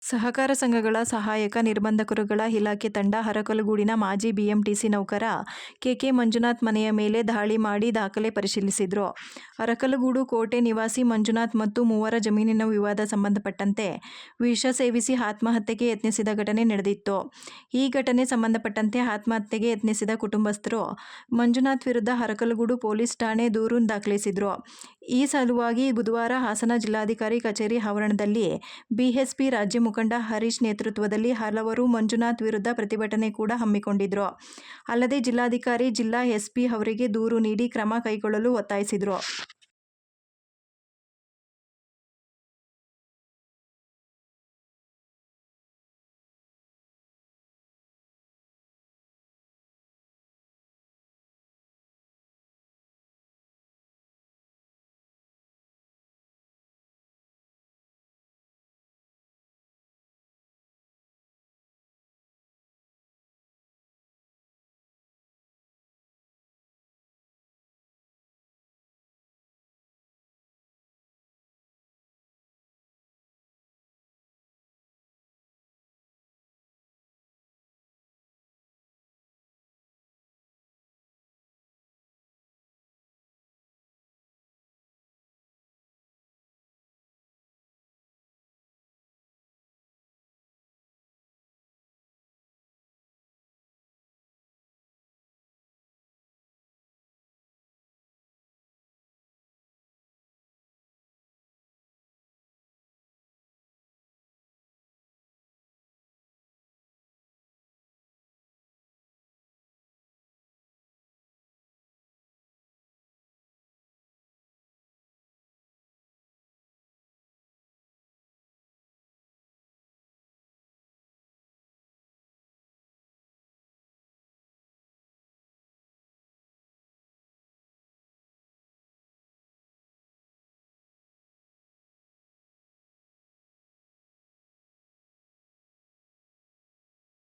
ಸಹಕಾರ ಸಂಘಗಳ ಸಹಾಯಕ ನಿರ್ಬಂಧಕರುಗಳ ಇಲಾಖೆ ತಂಡ ಅರಕಲಗೂಡಿನ ಮಾಜಿ ಬಿಎಂಟಿಸಿ ನೌಕರ ಕೆಕೆ ಮಂಜುನಾಥ್ ಮನೆಯ ಮೇಲೆ ದಾಳಿ ಮಾಡಿ ದಾಖಲೆ ಪರಿಶೀಲಿಸಿದರು. ಅರಕಲಗೂಡು ಕೋಟೆ ನಿವಾಸಿ ಮಂಜುನಾಥ್ ಮತ್ತು ಮೂವರ ಜಮೀನಿನ ವಿವಾದ ಸಂಬಂಧಪಟ್ಟಂತೆ ವಿಷ ಸೇವಿಸಿ ಆತ್ಮಹತ್ಯೆಗೆ ಯತ್ನಿಸಿದ ಘಟನೆ ನಡೆದಿತ್ತು. ಈ ಘಟನೆ ಸಂಬಂಧಪಟ್ಟಂತೆ ಆತ್ಮಹತ್ಯೆಗೆ ಯತ್ನಿಸಿದ ಕುಟುಂಬಸ್ಥರು ಮಂಜುನಾಥ್ ವಿರುದ್ಧ ಅರಕಲಗೂಡು ಪೊಲೀಸ್ ಠಾಣೆ ದೂರು ದಾಖಲಿಸಿದರು. ಈ ಸಲುವಾಗಿ ಬುಧವಾರ ಹಾಸನ ಜಿಲ್ಲಾಧಿಕಾರಿ ಕಚೇರಿ ಆವರಣದಲ್ಲಿ ಬಿಎಸ್ಪಿ ರಾಜ್ಯ ಮುಖಂಡ ಹರೀಶ್ ನೇತೃತ್ವದಲ್ಲಿ ಹಲವರು ಮಂಜುನಾಥ್ ವಿರುದ್ಧ ಪ್ರತಿಭಟನೆ ಕೂಡ ಹಮ್ಮಿಕೊಂಡಿದ್ರು. ಅಲ್ಲದೆ ಜಿಲ್ಲಾಧಿಕಾರಿ, ಜಿಲ್ಲಾ ಎಸ್ಪಿ ಅವರಿಗೆ ದೂರು ನೀಡಿ ಕ್ರಮ ಕೈಗೊಳ್ಳಲು ಒತ್ತಾಯಿಸಿದರು.